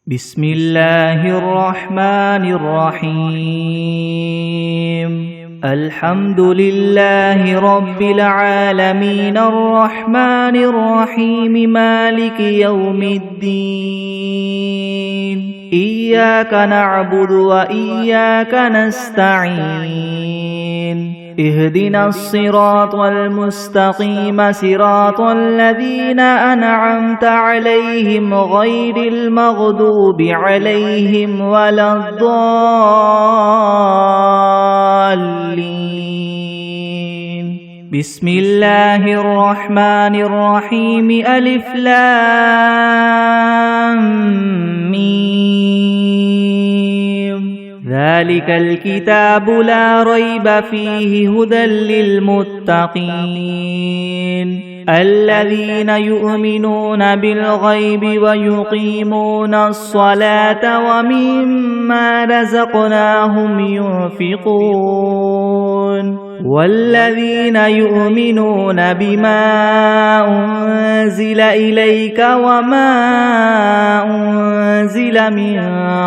بسم الله الرحمن الرحيم الحمد لله رب العالمين الرحمن الرحيم مالك يوم الدين إياك نعبد وإياك نستعين اهدنا الصراط المستقيم صراط الذين أنعمت عليهم غير المغضوب عليهم ولا الضالين بسم الله الرحمن الرحيم ألف لام ميم ذلك الكتاب لا ريب فيه هدى للمتقين الذين يؤمنون بالغيب ويقيمون الصلاة ومما رزقناهم ينفقون والذين يؤمنون بما أنزل إليك وما أنزل من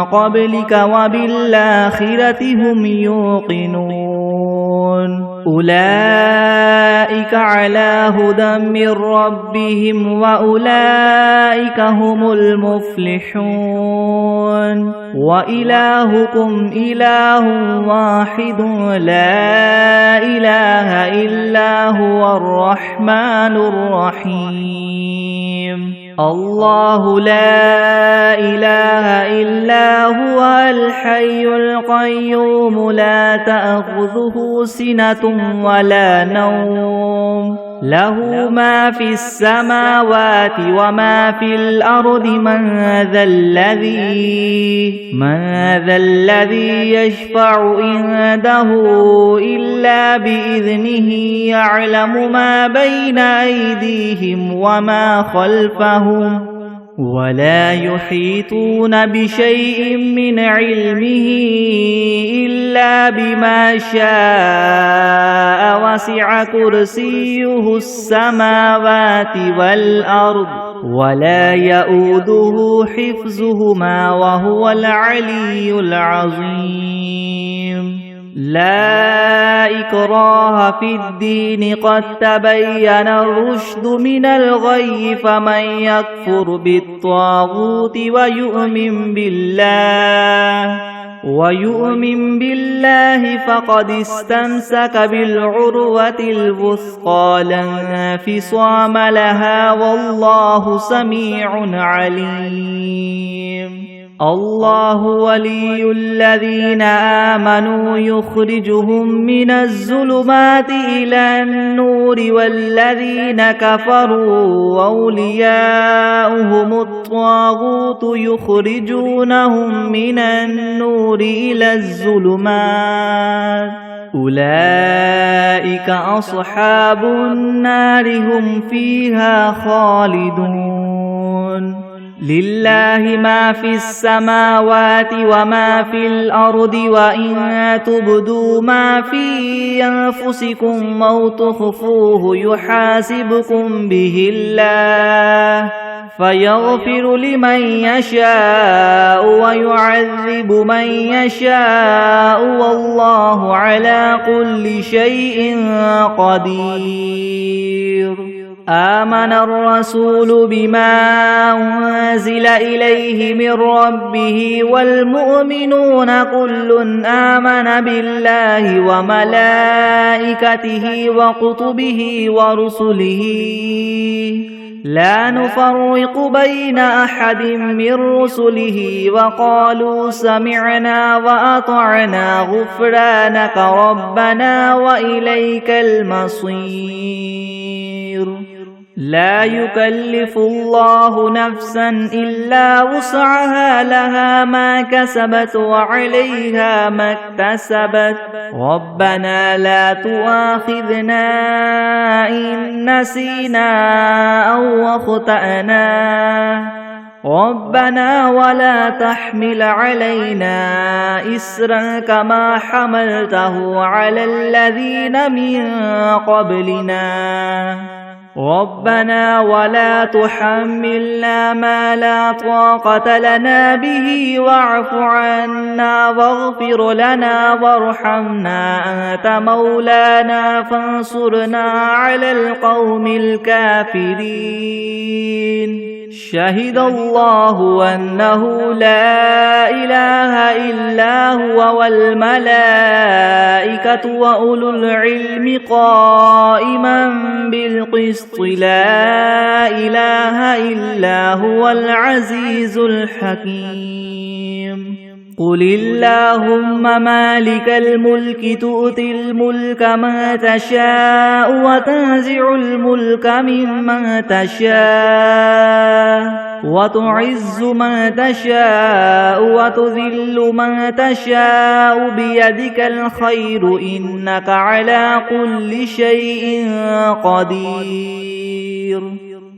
قبلك وبالآخرة هم يوقنون أولئك على هدى من ربهم وأولئك هم المفلحون وإلهكم إله واحد لا إله إلا هو الرحمن الرحيم الله لا إله إلا هو الحي القيوم لا تأخذه سنة ولا نوم له ما في السماوات وما في الأرض من ذا الذي يشفع عنده إلا بإذنه يعلم ما بين أيديهم وما خلفهم ولا يحيطون بشيء من علمه إلا بما شاء وسع كرسيه السماوات والأرض ولا يؤوده حفظهما وهو العلي العظيم لا إكراه في الدين قد تبين الرشد من الغي فمن يكفر بالطاغوت ويؤمن بالله فقد استمسك بالعروة الوثقى لا انفصام لها والله سميع عليم الله ولي الذين آمنوا يخرجهم من الظلمات إلى النور والذين كفروا أولياؤهم الطاغوت يخرجونهم من النور إلى الظلمات أولئك أصحاب النار هم فيها خالدون لله ما في السماوات وما في الأرض وإن تبدوا ما في أنفسكم أو تخفوه يحاسبكم به الله فيغفر لمن يشاء ويعذب من يشاء والله على كل شيء قدير آمن الرسول بما أنزل إليه من ربه والمؤمنون كل آمن بالله وملائكته وكتبه ورسله لا نفرق بين أحد من رسله وقالوا سمعنا وأطعنا غفرانك ربنا وإليك المصير لا يكلف الله نفسا إلا وسعها لها ما كسبت وعليها ما اكتسبت ربنا لا تؤاخذنا إن نسينا أو أخطأنا ربنا ولا تحمل علينا إسرا كما حملته على الذين من قبلنا ربنا ولا تحملنا ما لا طاقة لنا به واعف عنا واغفر لنا وارحمنا أنت مولانا فانصرنا على القوم الكافرين شهد الله أنه لا إله إلا هو والملائكة وأولو العلم قائما بالقسط لا إله إلا هو العزيز الحكيم قل اللهم مالك الملك تؤتي الملك من تشاء وتنزع الملك ممن تشاء وتعز من تشاء وتذل من تشاء بيدك الخير إنك على كل شيء قدير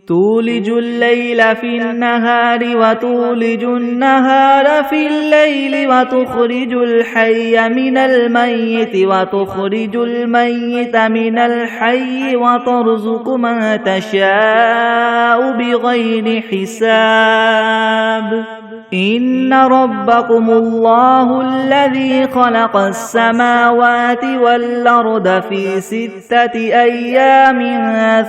تولج الليل في النهار وتولج النهار في الليل وتخرج الحي من الميت وتخرج الميت من الحي وترزق من تشاء بغير حساب إن ربكم الله الذي خلق السماوات والأرض في 6 أيام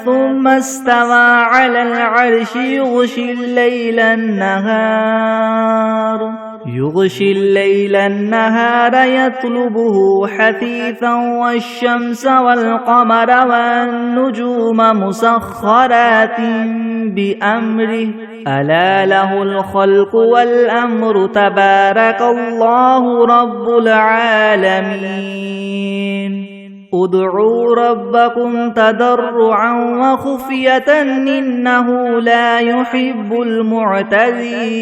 ثم استوى على العرش يغشي الليل النهار يطلبه حثيثا والشمس والقمر والنجوم مسخرات بأمره ألا له الخلق والأمر تبارك الله رب العالمين ادعوا ربكم تضرعا وخفية إنه لا يحب المعتدين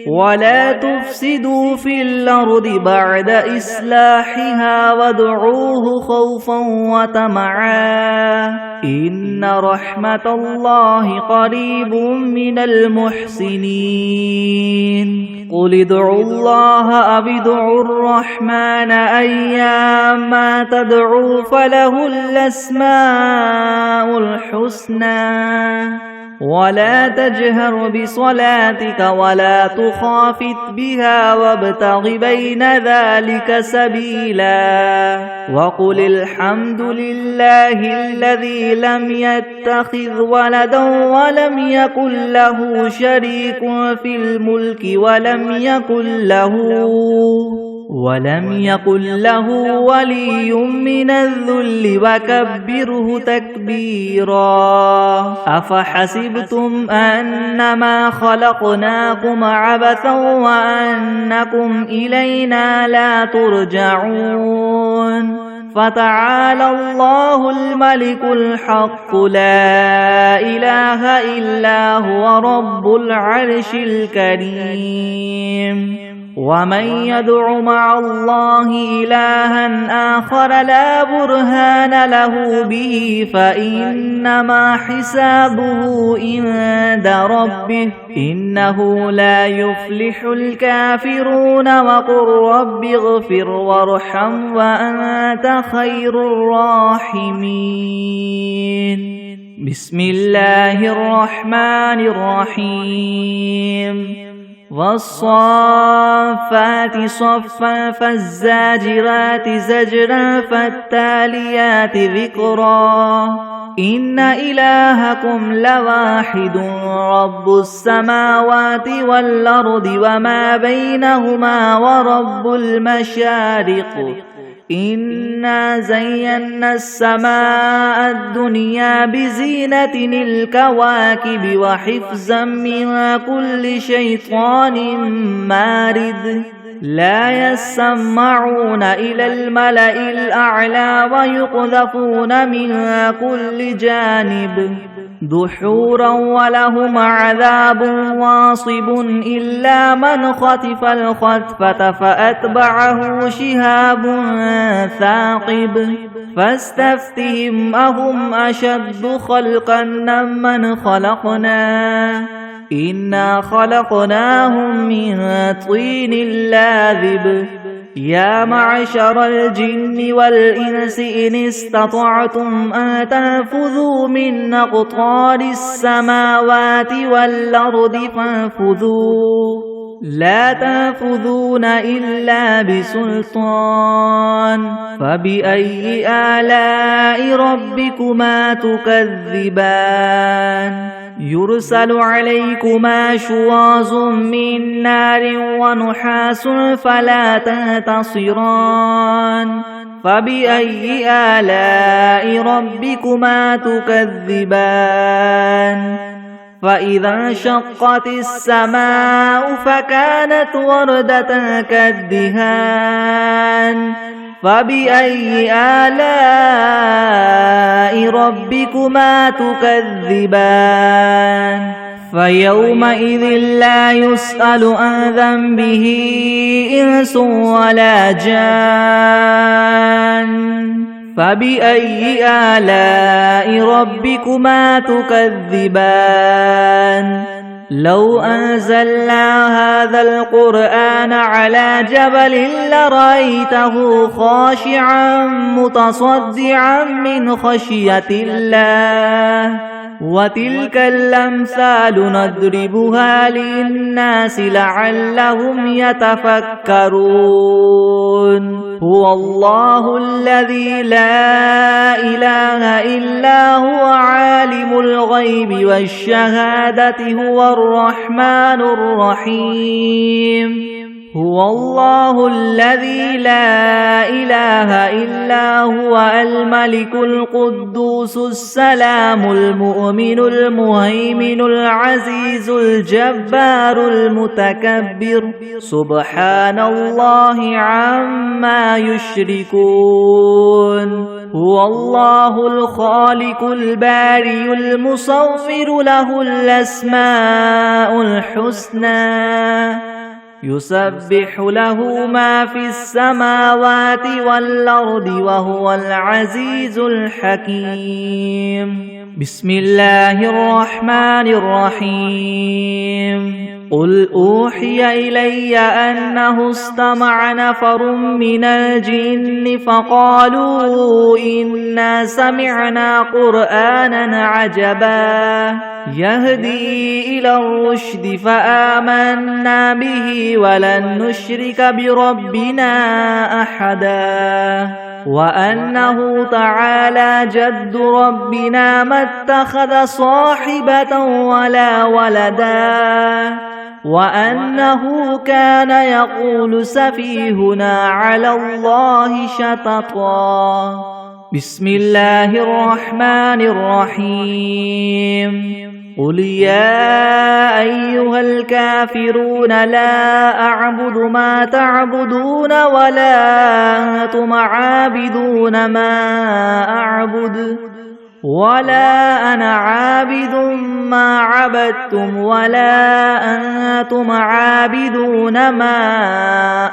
ولا تفسدوا في الأرض بعد إصلاحها وادعوه خوفا وطمعا إن رحمة الله قريب من المحسنين قل ادعوا الله أو ادعوا الرحمن أيما تدعوا فله الأسماء الحسنى ولا تجهر بصلاتك ولا تخافت بها وابتغ بين ذلك سبيلا وقل الحمد لله الذي لم يتخذ ولدا ولم يكن له شريك في الملك ولم يكن له ولي من الذل وكبره تكبيرا أفحسبتم أنما خلقناكم عبثا وأنكم إلينا لا ترجعون فتعالى الله الملك الحق لا إله إلا هو رب العرش الكريم ومن يدع مع الله إلها آخر لا برهان له به فإنما حسابه عند ربه إنه لا يفلح الكافرون وقل رب اغفر وارحم وأنت خير الراحمين بسم الله الرحمن الرحيم والصافات صفا فالزاجرات زجرا فالتاليات ذكرا إن إلهكم لواحد رب السماوات والأرض وما بينهما ورب المشارق إنا زينا السماء الدنيا بزينة الكواكب وحفظا من كل شيطان مارد لا يسمعون إلى الملأ الأعلى ويقذفون من كل جانب دحورا ولهم عذاب واصب إلا من خطف الخطفة فأتبعه شهاب ثاقب فاستفتهم أهم أشد خلقا ممن خلقنا إنا خلقناهم من طين لاذب يا معشر الجن والإنس إن استطعتم أن تنفذوا من أقطار السماوات والأرض فانفذوا لا تنفذون إلا بسلطان فبأي آلاء ربكما تكذبان يرسل عليكما شواظ من نار ونحاس فلا تنتصران فبأي آلاء ربكما تكذبان فإذا انشقت السماء فكانت وردة كالدهان فبأي آلاء ربكما تكذبان فيومئذ لا يسأل عن ذنبه إنس ولا جان فبأي آلاء ربكما تكذبان لو أنزلنا هذا القرآن على جبل لرأيته خاشعا متصدعا من خشية الله وتلك الأمثال نضربها للناس لعلهم يتفكرون هو الله الذي لا إله إلا هو عالم الغيب والشهادة هو الرحمن الرحيم هو الله الذي لا إله إلا هو الملك القدوس السلام المؤمن المهيمن العزيز الجبار المتكبر سبحان الله عما يشركون هو الله الخالق الباري المصور له الأسماء الحسنى يسبح له ما في السماوات والأرض وهو العزيز الحكيم بسم الله الرحمن الرحيم قل أوحي إلي أنه استمع نفر من الجن فقالوا إنا سمعنا قرآنا عجبا يهدي إلى الرشد فآمنا به ولن نشرك بربنا أحدا وأنه تعالى جد ربنا ما اتخذ صاحبة ولا ولدا وأنه كان يقول سفيهنا على الله شططا بسم الله الرحمن الرحيم قل يا أيها الكافرون لا أعبد ما تعبدون ولا أنتم عابدون ما أعبد ولا أنا عابد ما عبدتم ولا أنتم عابدون ما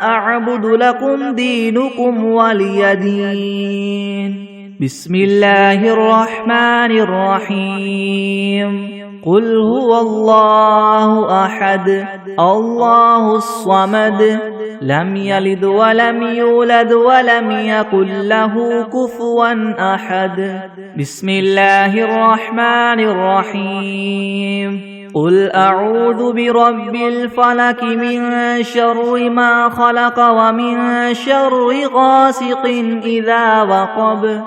أعبد لكم دينكم ولي دين بسم الله الرحمن الرحيم قل هو الله أحد الله الصمد لم يلد ولم يولد ولم يكن له كفوا أحد بسم الله الرحمن الرحيم قل أعوذ برب الفلك من شر ما خلق ومن شر غاسق إذا وقب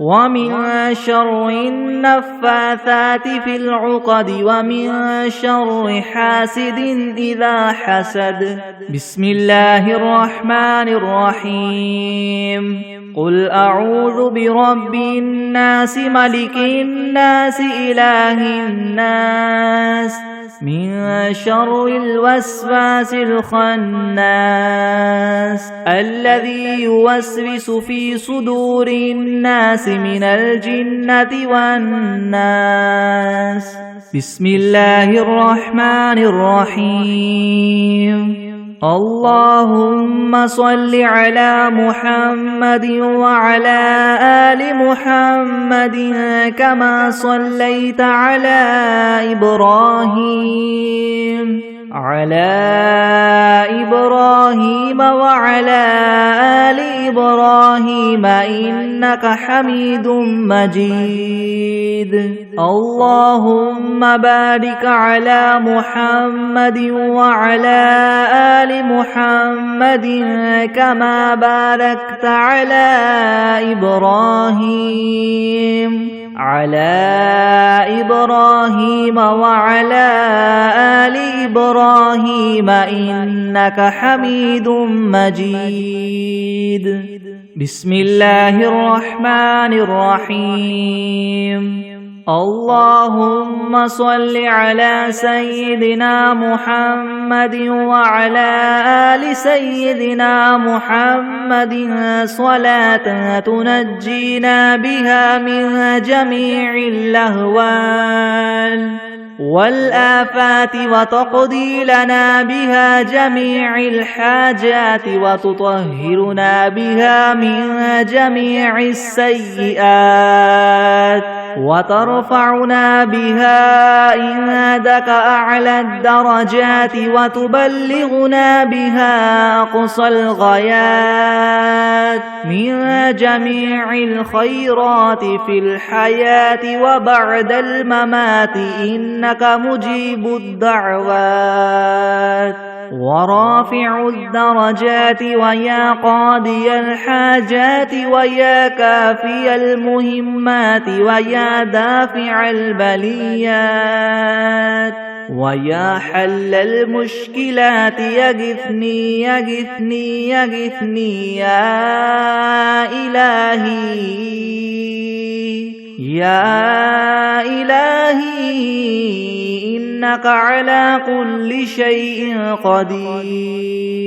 ومن شر النفاثات في العقد ومن شر حاسد إذا حسد بسم الله الرحمن الرحيم قل أعوذ برب الناس ملك الناس إله الناس من شر الوسواس الخناس الذي يوسوس في صدور الناس من الجنة والناس بسم الله الرحمن الرحيم اللهم صل على محمد وعلى آل محمد كما صليت على إبراهيم إبراهيم وعلى آل إبراهيم إنك حميد مجيد اللهم بارك على محمد وعلى آل محمد كما باركت على إبراهيم وعلى آل إبراهيم إنك حميد مجيد بسم الله الرحمن الرحيم اللهم صل على سيدنا محمد وعلى آل سيدنا محمد صلاة تنجينا بها من جميع اللهوان والآفات وتقضي لنا بها جميع الحاجات وتطهرنا بها من جميع السيئات وترفعنا بها عندك أعلى الدرجات وتبلغنا بها أقصى الغايات من جميع الخيرات في الحياة وبعد الممات إنك مجيب الدعوات ورافع الدرجات ويا قاضي الحاجات ويا كافي المهمات ويا دافع البليات ويا حل المشكلات يغثني يغثني يغثني يا إلهي إنك على كل شيء قدير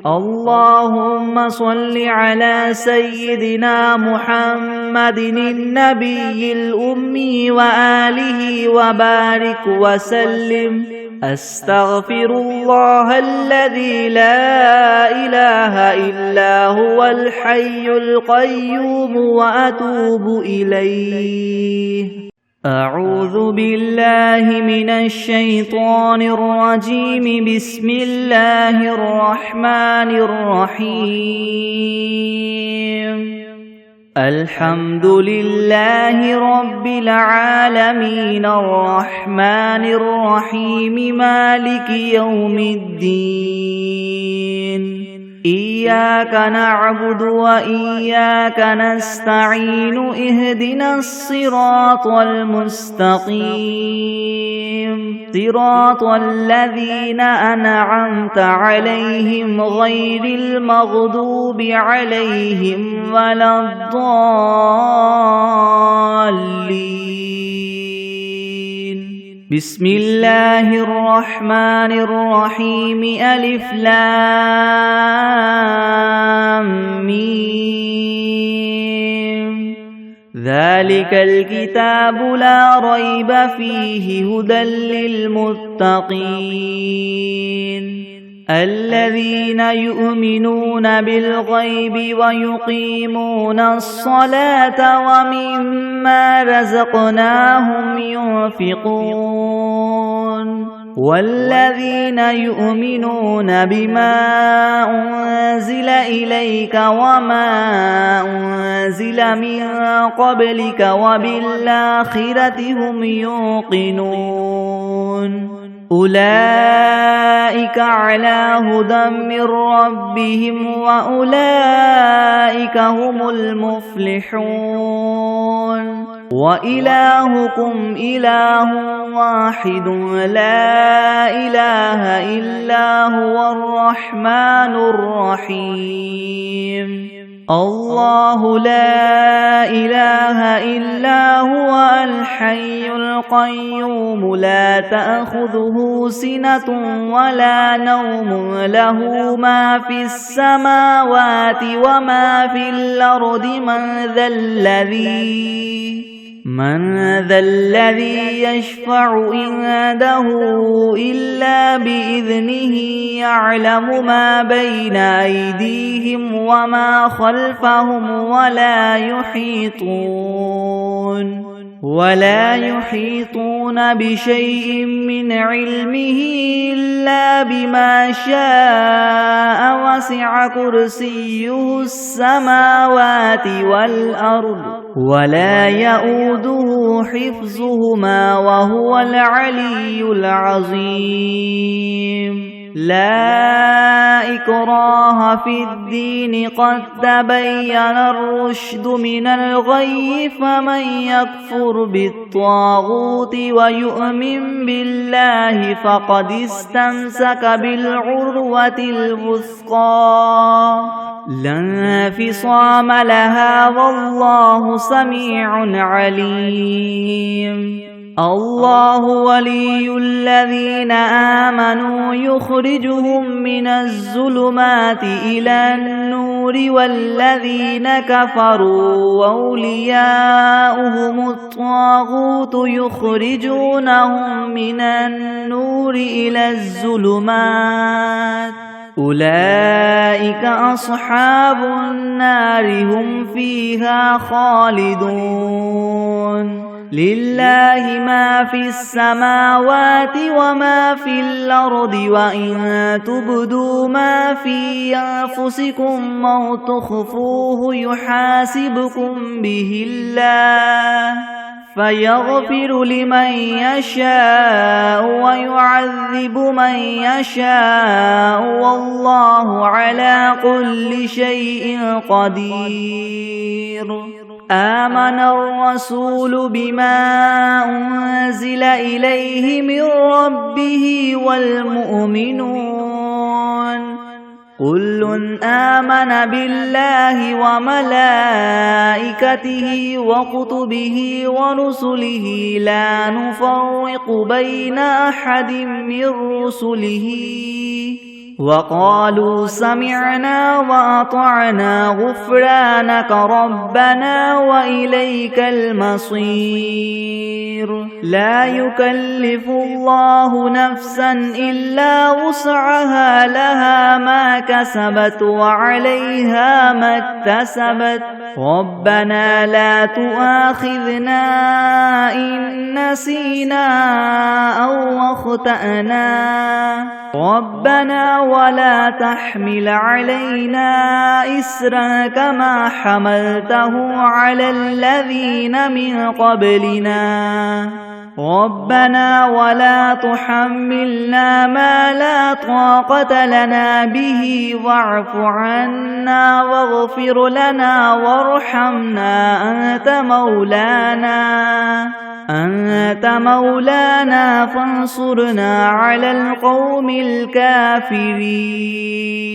اللهم صل على سيدنا محمد النبي الأمي وآله وبارك وسلم أستغفر الله الذي لا إله إلا هو الحي القيوم وأتوب إليه أعوذ بالله من الشيطان الرجيم بسم الله الرحمن الرحيم الحمد لله رب العالمين الرحمن الرحيم مالك يوم الدين إياك نعبد وإياك نستعين اهدنا الصراط المستقيم صراط الذين أنعمت عليهم غير المغضوب عليهم ولا الضالين بسم الله الرحمن الرحيم ألف لام ميم ذلك الكتاب لا ريب فيه هدى للمتقين الذين يؤمنون بالغيب ويقيمون الصلاة ومما رزقناهم ينفقون والذين يؤمنون بما أنزل إليك وما أنزل من قبلك وبالآخرة هم يوقنون أولئك على هدى من ربهم وأولئك هم المفلحون وإلهكم إله واحد لا إله إلا هو الرحمن الرحيم الله لا إله إلا هو الحي القيوم لا تأخذه سنة ولا نوم له ما في السماوات وما في الأرض من ذا الذي يشفع عنده إلا بإذنه يعلم ما بين أيديهم وما خلفهم ولا يحيطون ولا يحيطون بشيء من علمه إلا بما شاء وسع كرسيه السماوات والأرض ولا يؤوده حفظهما وهو العلي العظيم لا إكراه في الدين قد تبين الرشد من الغي فمن يكفر بالطاغوت ويؤمن بالله فقد استمسك بالعروة الوثقى لا انفصام لها والله سميع عليم الله ولي الذين آمنوا يخرجهم من الظلمات إلى النور والذين كفروا أولياؤهم الطاغوت يخرجونهم من النور إلى الظلمات أولئك أصحاب النار هم فيها خالدون لله ما في السماوات وما في الأرض وإن تبدوا ما في أنفسكم أو تخفوه يحاسبكم به الله فيغفر لمن يشاء ويعذب من يشاء والله على كل شيء قدير آمن الرسول بما أنزل إليه من ربه والمؤمنون كل آمن بالله وملائكته وكتبه ورسله لا نفرق بين أحد من رسله وقالوا سمعنا وأطعنا غفرانك ربنا وإليك المصير لا يكلف الله نفسا إلا وسعها لها ما كسبت وعليها ما اكتسبت ربنا لا تؤاخذنا إن نسينا أو أخطأنا ربنا ولا تحمل علينا إسرا كما حملته على الذين من قبلنا ربنا ولا تحملنا ما لا طاقة لنا به واعف عنا واغفر لنا وارحمنا أنت مولانا فانصرنا على القوم الكافرين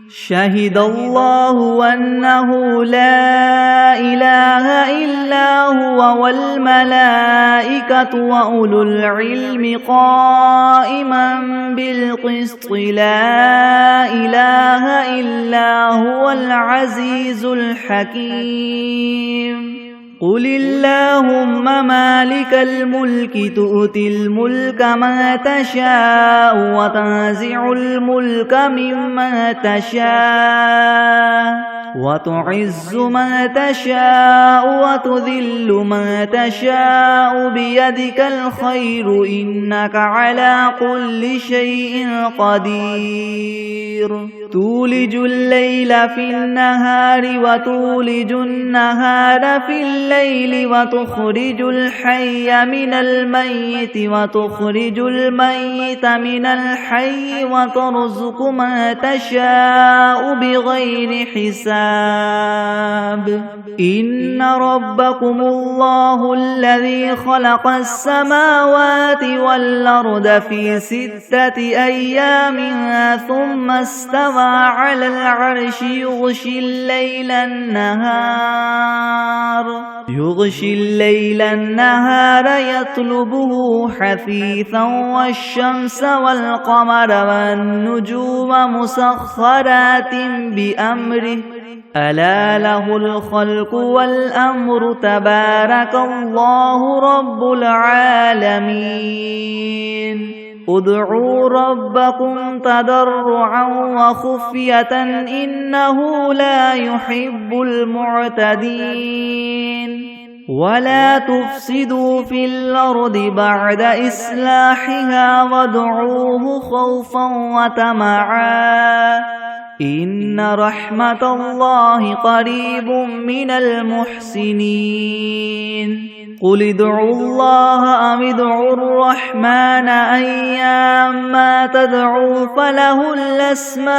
شهد الله أنه لا إله إلا هو والملائكة وأولو العلم قائما بالقسط لا إله إلا هو العزيز الحكيم قل اللهم مالك الملك تؤتي الملك من تشاء وتنزع الملك ممن تشاء وتعز من تشاء وتذل من تشاء بيدك الخير إنك على كل شيء قدير تولج الليل في النهار وتولج النهار في الليل وتخرج الحي من الميت وتخرج الميت من الحي وترزق من تشاء بغير حساب إن ربكم الله الذي خلق السماوات والأرض في 6 أيام ثم استوى على العرش يغشي الليل النهار يطلبه حثيثا والشمس والقمر والنجوم مسخرات بأمره ألا له الخلق والأمر تبارك الله رب العالمين ادعوا ربكم تضرعا وخفية إنه لا يحب المعتدين ولا تفسدوا في الأرض بعد إصلاحها وادعوه خوفا وطمعا إن رحمة الله قريب من المحسنين قل ادعوا الله أم ادعوا الرحمن أيما تدعوا فله الأسماء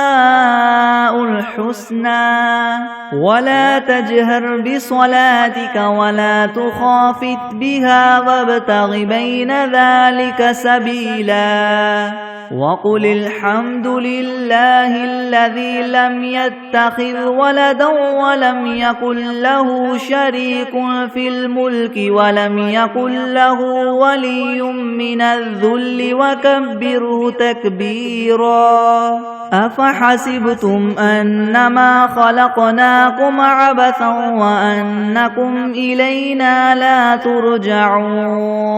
الحسنى ولا تجهر بصلاتك ولا تخافت بها وابتغ بين ذلك سبيلا وقل الحمد لله الذي لم يتخذ ولدا ولم يكن له شريك في الملك ولم يكن له ولي من الذل وكبره تكبيرا أفحسبتم أنما خلقناكم عبثا وأنكم إلينا لا ترجعون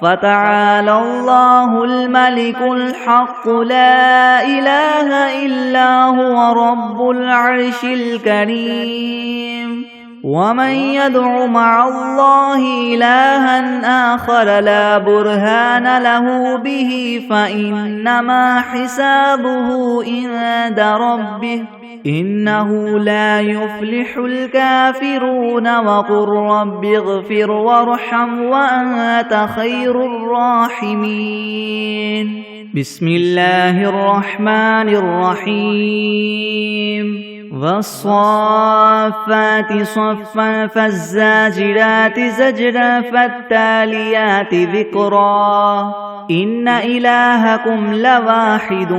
فتعالى الله الملك الحق لا إله إلا هو رب العرش الكريم ومن يدع مع الله إلها آخر لا برهان له به فإنما حسابه عند ربه إنه لا يفلح الكافرون وقل رب اغفر وارحم وأنت خير الراحمين بسم الله الرحمن الرحيم والصافات صفا فالزاجرات زجرا فالتاليات ذكرا إن إلهكم لواحد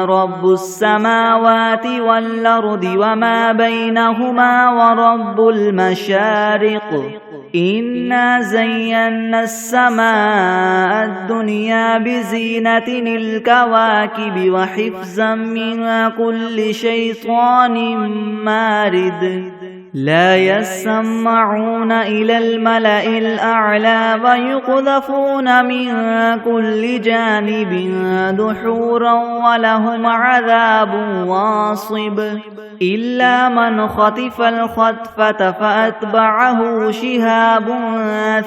رب السماوات والأرض وما بينهما ورب المشارق إنا زينا السماء الدنيا بزينة الكواكب وحفظا من كل شيطان مارد لا يسمعون إلى الملأ الأعلى ويقذفون من كل جانب دحورا ولهم عذاب واصب إلا من خطف الخطفة فأتبعه شهاب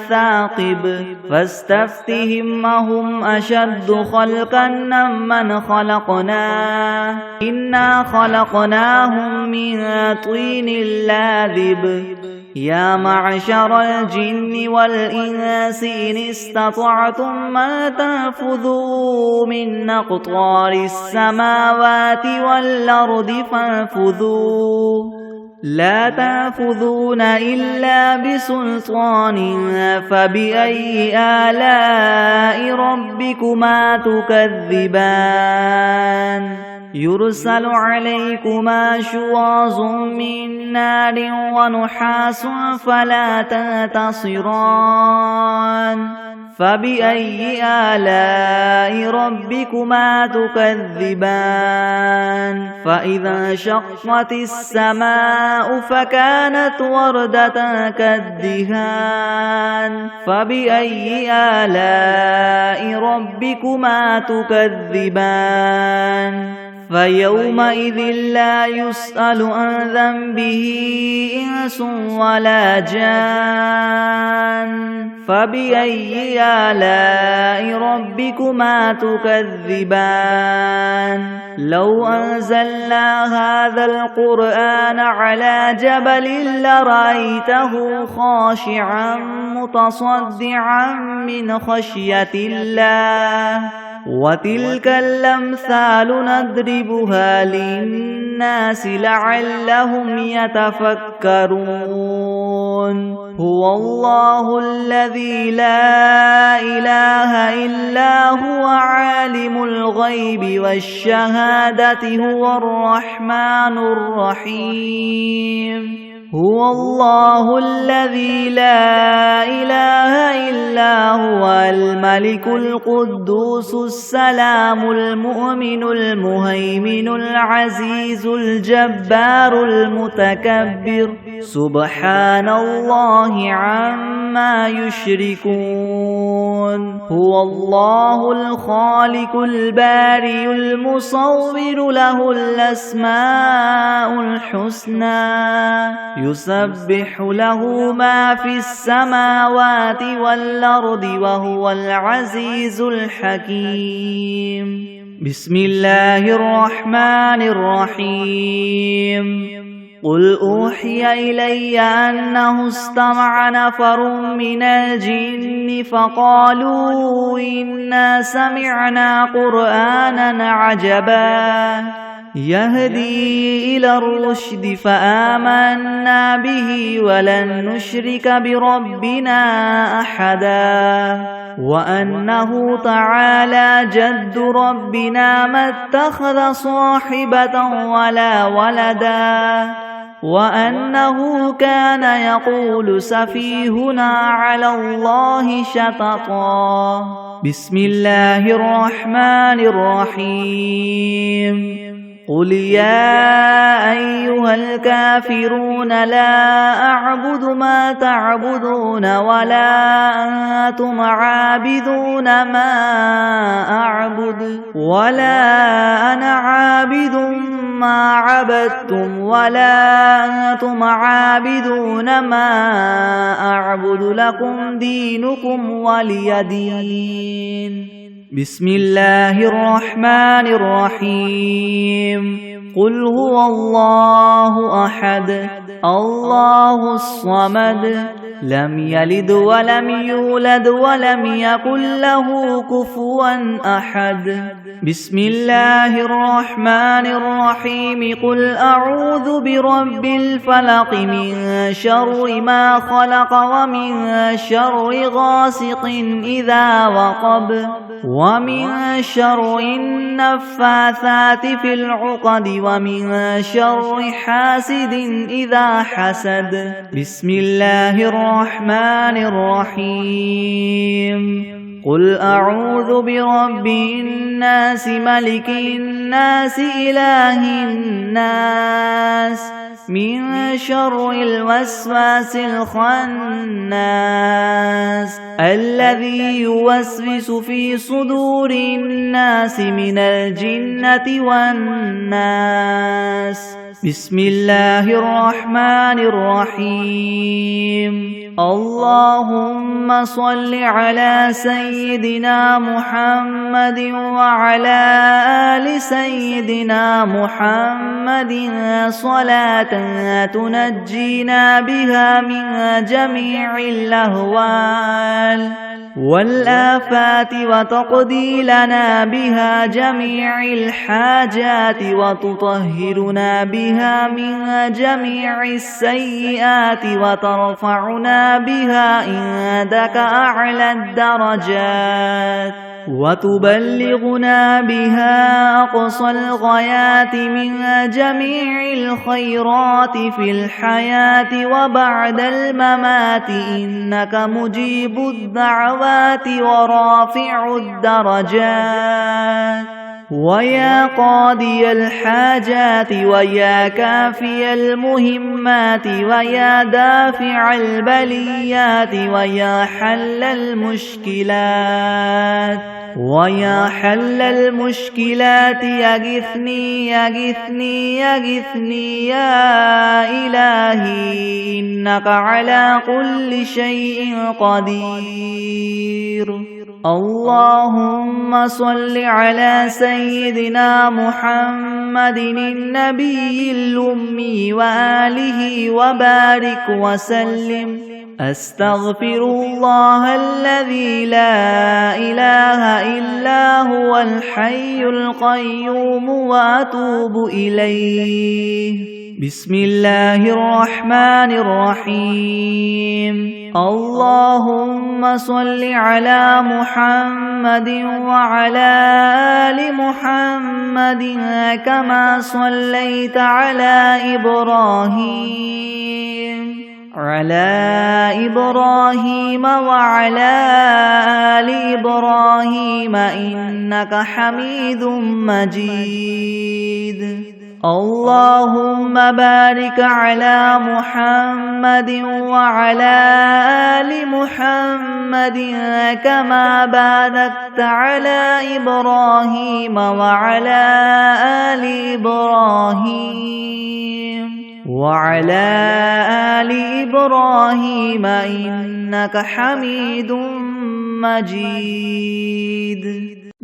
ثاقب فاستفتهم أهم أشد خلقا ممن خلقنا إنا خلقناهم من طين لاذب يا معشر الجن والإنس إن استطعتم ما تنفذوا من أقطار السماوات والأرض فانفذوا لا تنفذون إلا بسلطان فبأي آلاء ربكما تكذبان يرسل عليكما شواظ من نار ونحاس فلا تنتصران فبأي آلاء ربكما تكذبان فإذا انشقت السماء فكانت وردة كالدهان فبأي آلاء ربكما تكذبان فيومئذ لا يسأل عن ذنبه إنس ولا جان فبأي آلاء ربكما تكذبان لو أنزلنا هذا القرآن على جبل لرأيته خاشعا متصدعا من خشية الله وتلك الأمثال نضربها للناس لعلهم يتفكرون هو الله الذي لا إله إلا هو عالم الغيب والشهادة هو الرحمن الرحيم هو الله الذي لا إله إلا هو الملك القدوس السلام المؤمن المهيمن العزيز الجبار المتكبر سبحان الله عما يشركون هو الله الخالق البارئ المصور له الأسماء الحسنى يسبح له ما في السماوات والأرض وهو العزيز الحكيم. بسم الله الرحمن الرحيم. قل أوحي إلي أنه استمع نفر من الجن فقالوا إنا سمعنا قرآنا عجبا يهدي إلى الرشد فآمنا به ولن نشرك بربنا أحدا وأنه تعالى جد ربنا ما اتخذ صاحبة ولا ولدا وأنه كان يقول سفيهنا على الله شططا. بسم الله الرحمن الرحيم. قل يا أيها الكافرون لا أعبد ما تعبدون ولا أنتم عابدون ما أعبد ولا أنا عابد ما عبدتم ولا أنتم عابدون ما أعبد لكم دينكم ولي دين. بسم الله الرحمن الرحيم. قل هو الله أحد الله الصمد لم يلد ولم يولد ولم يكن له كفوا أحد. بسم الله الرحمن الرحيم. قل أعوذ برب الفلق من شر ما خلق ومن شر غاسق إذا وقب ومن شر النفاثات في العقد ومن شر حاسد إذا حسد. بسم الله الرحمن الرحيم. قل أعوذ برب الناس ملك الناس إله الناس من شر الوسواس الخناس الذي يوسوس في صدور الناس من الجنة والناس. بسم الله الرحمن الرحيم. اللهم صل على سيدنا محمد وعلى آل سيدنا محمد صلاة تنجينا بها من جميع الأهوال والآفات وتقضي لنا بها جميع الحاجات وتطهرنا بها من جميع السيئات وترفعنا بها عندك أعلى الدرجات وتبلغنا بها أقصى الغايات من جميع الخيرات في الحياة وبعد الممات إنك مجيب الدعوات ورافع الدرجات ويا قاضي الحاجات ويا كافي المهمات ويا دافع البليات ويا حل المشكلات ويا حل المشكلات يغثني يغثني يغثني يا إلهي إنك على كل شيء قدير. اللهم صل على سيدنا محمد النبي الأمي وآله وبارك وسلم. أستغفر الله الذي لا إله إلا هو الحي القيوم وأتوب إليه. بسم الله الرحمن الرحيم. اللهم صل على محمد وعلى آل محمد كما صليت على إبراهيم وعلى آل إبراهيم إنك حميد مجيد. اللهم بارك على محمد وعلى آل محمد كما باركت على إبراهيم وعلى آل إبراهيم إنك حميد مجيد.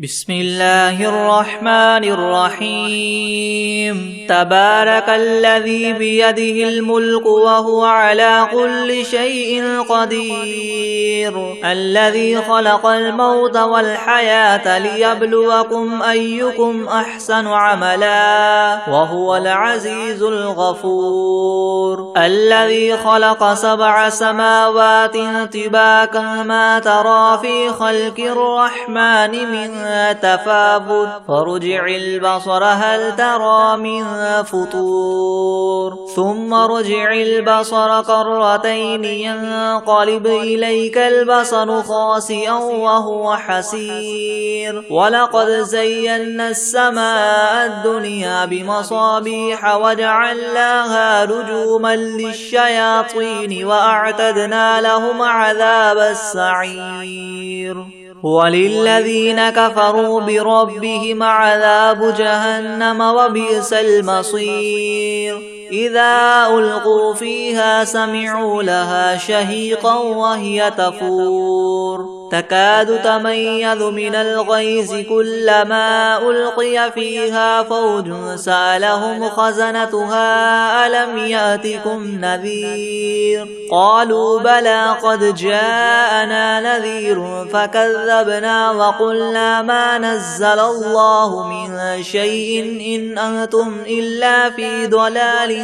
بسم الله الرحمن الرحيم. تبارك الذي بيده الملك وهو على كل شيء قدير، الذي خلق الموت والحياة ليبلوكم أيكم أحسن عملا وهو العزيز الغفور، الذي خلق 7 سماوات طباقا ما ترى في خلق الرحمن من تفاوت فرجع البصر هل ترى من فطور، ثم رجع البصر كرتين ينقلب إليك البصر خاسئا وهو حسير، ولقد زينا السماء الدنيا بمصابيح وجعلناها رجوما للشياطين وأعتدنا لهم عذاب السعير. وللذين كفروا بربهم عذاب جهنم وبئس المصير، إذا ألقوا فيها سمعوا لها شهيقا وهي تفور تكاد تميز من الغيظ كلما ألقي فيها فوج سألهم خزنتها ألم يأتكم نذير، قالوا بلى قد جاءنا نذير فكذبنا وقلنا ما نزل الله من شيء إن أنتم إلا في ضلال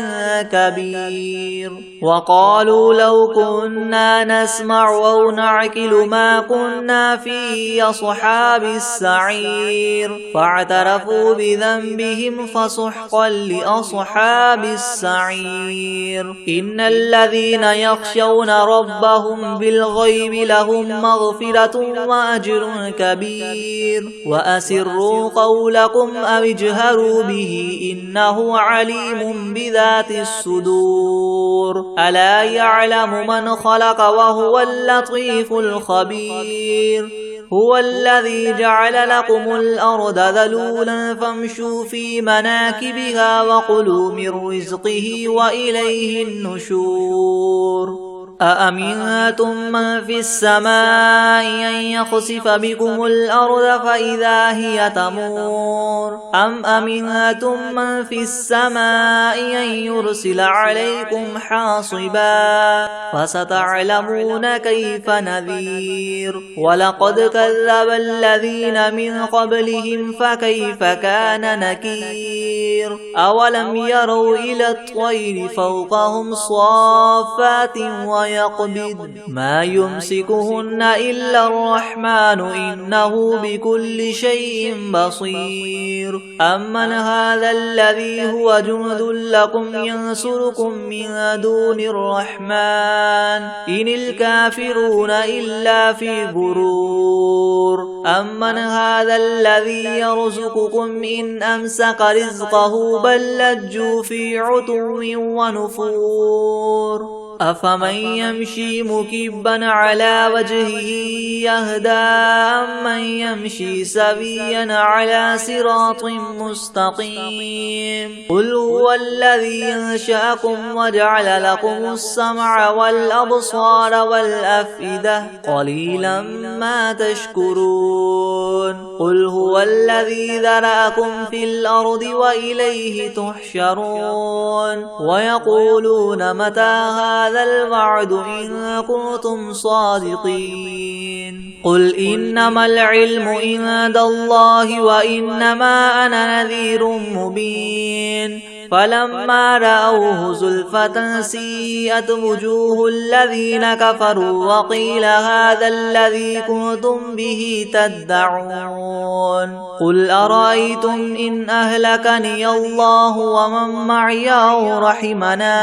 كبير. وقالوا لو كنا نسمع أو نعقل ما كنا في أصحاب السعير، فاعترفوا بذنبهم فسحقا لأصحاب السعير. إن الذين يخشون ربهم بالغيب لهم مغفرة وأجر كبير. وأسروا قولكم أو اجهروا به إنه عليم بذات الصدور، ألا يعلم من خلق وهو اللطيف الخبير. هو الذي جعل لكم الأرض ذلولا فامشوا في مناكبها وكلوا من رزقه وإليه النشور. أأمنتم من في السماء أن يخسف بكم الأرض فإذا هي تمور، أم أمنتم من في السماء أن يرسل عليكم حاصبا، فستعلمون كيف نذير. ولقد كذب الذين من قبلهم فكيف كان نكير. أولم يروا إلى الطير فوقهم صافات ويقبض ما يمسكهن إلا الرحمن إنه بكل شيء بصير. أمن هذا الذي هو جند لكم ينصركم من دون الرحمن إن الكافرون إلا في غرور. أمن هذا الذي يرزقكم إن أمسك رزقه بل لجوا في عتو ونفور. أفمن يمشي مكبا على وجهه يهدى أمن يمشي سويا على صراط مستقيم. قل هو الذي أنشأكم وجعل لكم السمع والأبصار والأفئدة قليلا ما تشكرون. قل هو الذي ذرأكم في الأرض وإليه تحشرون. ويقولون متى هذا الوعد إن كنتم صادقين. قل إنما العلم عند الله وإنما أنا نذير مبين. فلما رأوه زلفة سيئت وجوه الذين كفروا وقيل هذا الذي كنتم به تدعون قل أرأيتم إن أهلكني الله ومن معي أو رحمنا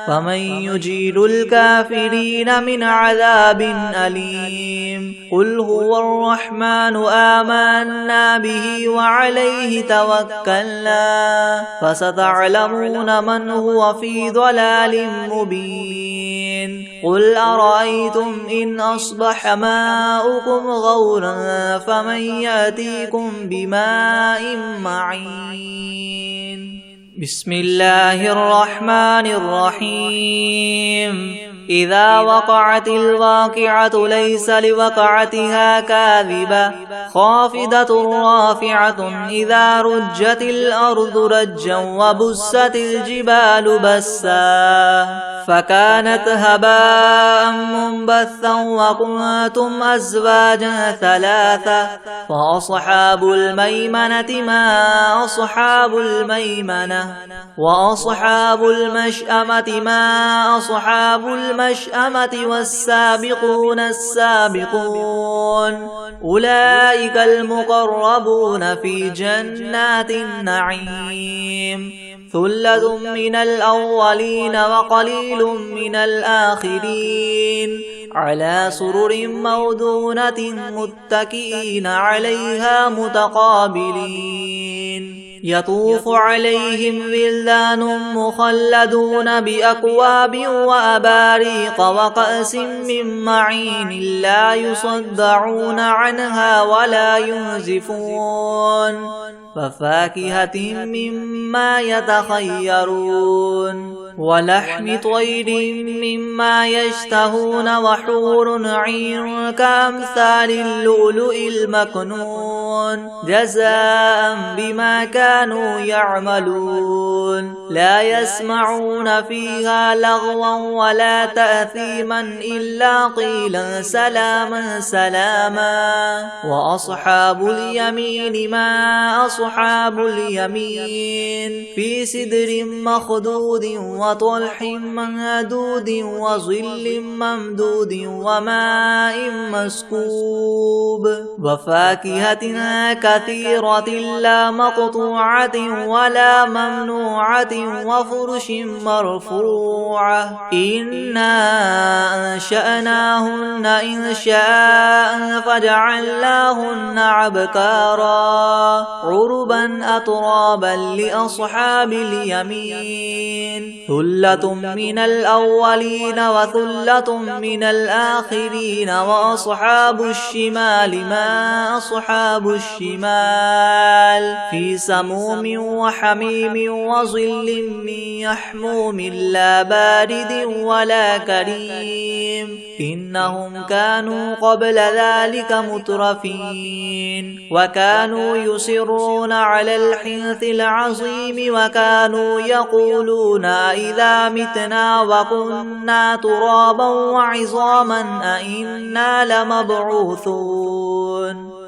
فمن يجير الكافرين من عذاب أليم قل هو الرحمن آمنا به وعليه توكلنا فستعلمون من هو في ضلال مبين قل أرأيتم إن أصبح ماؤكم غورا فمن يأتيكم بماء معين بسم الله الرحمن الرحيم إذا وقعت الواقعة ليس لوقعتها كاذبة خافضة رافعة إذا رجت الأرض رجا وبست الجبال بسا فكانت هباء منبثا وكنتم أزواجا ثلاثة فأصحاب الميمنة ما أصحاب الميمنة وأصحاب المشأمة ما أصحاب المشأمة والسابقون السابقون أولئك المقربون في جنات النعيم ثلة من الأولين وقليل من الآخرين على سرر موضونة متكئين عليها متقابلين يطوف عليهم ولدان مخلدون بأكواب وأباريق وكأس من معين لا يصدعون عنها ولا ينزفون وفاكهة مما يتخيرون ولحم طير مما يشتهون وحور عين كأمثال اللؤلؤ المكنون جزاء بما كانوا يعملون لا يسمعون فيها لغوا ولا تأثيما إلا قيلا سلاما سلاما وأصحاب اليمين ما أصحاب اليمين في سدر مخدود وطلح منضود وظل ممدود وماء مسكوب وفاكهة كثيرة لا مقطوعة ولا ممنوعة وفرش مرفوعة إنا أنشأناهن إنشاء فجعلناهن عبكارا عربا أترابا لأصحاب اليمين ثلة من الأولين وثلة من الآخرين وأصحاب الشمال ما أصحاب الشمال في سموم وحميم وظل من يحموم لا بارد ولا كريم إنهم كانوا قبل ذلك مترفين وكانوا يصرون على الحنث العظيم وكانوا يقولون إذا متنا وكنا ترابا وعظاما أئنا لمبعوثون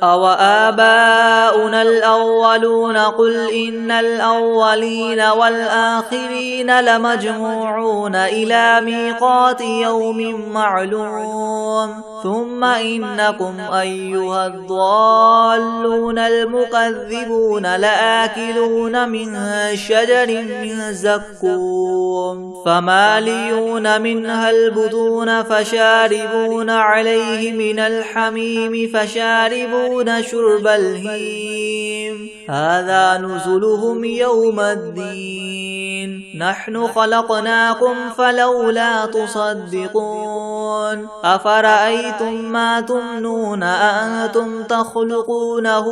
أو آباؤنا الأولون قل إن الأولين والآخرين لمجموعون إلى ميقات يوم معلوم ثم إنكم أيها الضالون المكذبون لآكلون من شجر من زقوم فماليون منها البطون فشاربون عليه من الحميم فشاربون شرب الهيم هذا نزلهم يوم الدين نحن خلقناكم فلولا تصدقون أفرأيتم ما تمنون أأنتم تخلقونه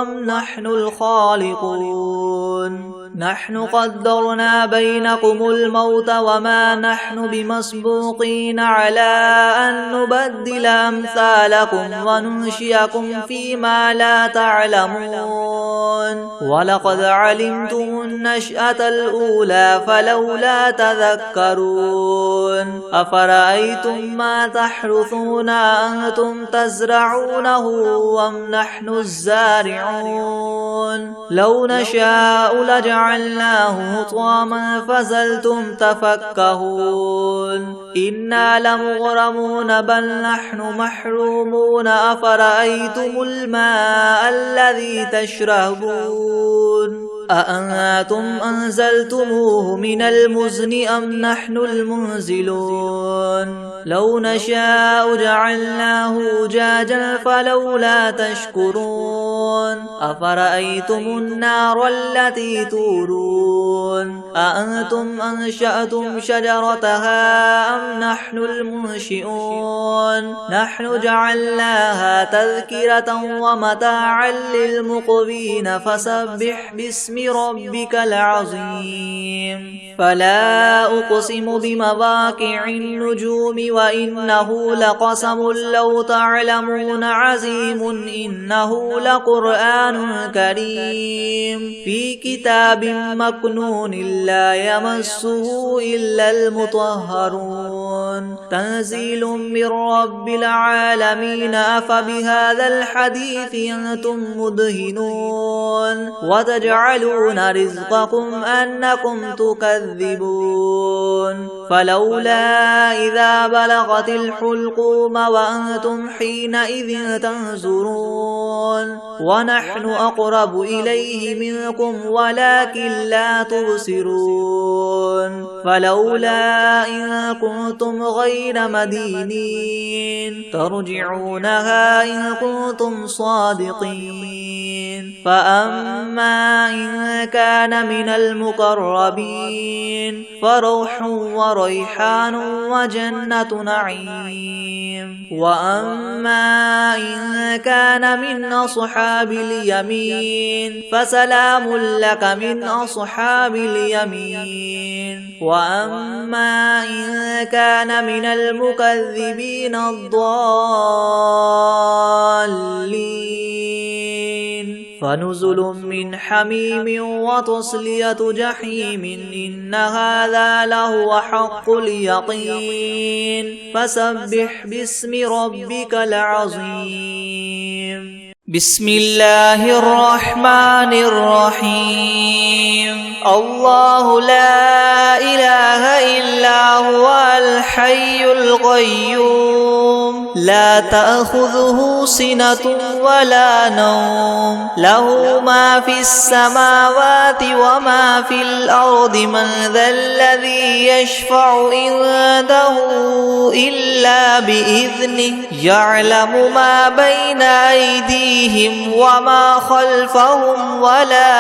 أم نحن الخالقون نحن قدرنا بينكم الموت وما نحن بمسبوقين على أن نبدل أمثالكم وننشئكم فيما لا تعلمون ولقد علمتم النشأة الأولى فلولا تذكرون أفرأيتم ما تحرثون أنتم تزرعونه أم نحن الزارعون لو نشاء لجعلنا جعلناه حطاما فظلتم تفكهون إنا لمغرمون بل نحن محرومون أفرأيتم الماء الذي تشربون أأنتم أنزلتموه من المزن أم نحن المنزلون لو نشاء جعلناه أجاجا فلولا تشكرون أفرأيتم النار التي تورون أأنتم أنشأتم شجرتها أم نحن المنشئون نحن جعلناها تذكرة ومتاعا للمقوين فسبح باسم ربك العظيم فلا أقسم بمواقع النجوم وإنه لقسم لو تعلمون عظيم إنه لقرآن كريم في كتاب مكنون لا يمسه إلا المطهرون تنزيل من رب العالمين أفبهذا الحديث أنتم مدهنون وتجعلون رزقكم أنكم تكذبون فلولا إذا بلغت الحلقوم وأنتم حينئذ تنظرون ونحن أقرب إليه منكم ولكن لا تبصرون فلولا إن كنتم غير مدينين ترجعونها إن كنتم صادقين فأما إن كان من المقربين فروح وريحان وجنة نعيم وأما إن كان من أصحاب اليمين فسلام لك من أصحاب اليمين وأما إن كان من المكذبين الضالين فنزل من حميم وتصلية جحيم إن هذا لهو حق اليقين فسبح باسم ربك العظيم بسم الله الرحمن الرحيم الله لا إله إلا هو الحي القيوم لا تأخذه سنة ولا نوم له ما في السماوات وما في الأرض من ذا الذي يشفع عنده إلا بإذنه يعلم ما بين أيديهم وما خلفهم ولا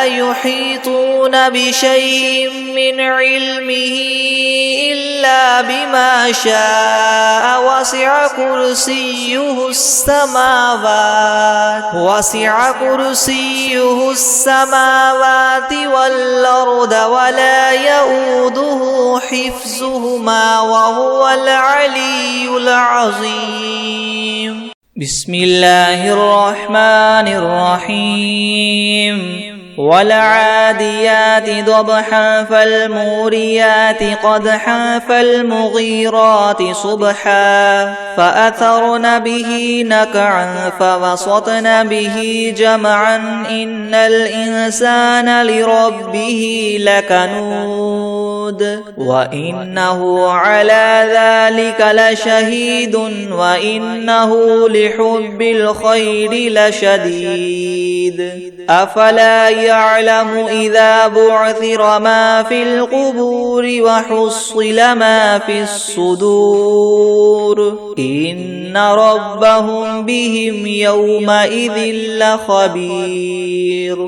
يحيطون بشيء من علمه إلا بما شاء وسع كرسيه السماوات والأرض ولا يؤوده حفظهما وهو العلي العظيم بسم الله الرحمن الرحيم والعاديات ضبحا فالموريات قدحا فالمغيرات صبحا فأثرن به نقعا فوسطن به جمعا إن الإنسان لربه لكنود وإنه على ذلك لشهيد وإنه لحب الخير لشديد أفلا يعلم إذا بعثر ما في القبور وحصل ما في الصدور إن ربهم بهم يومئذ لخبير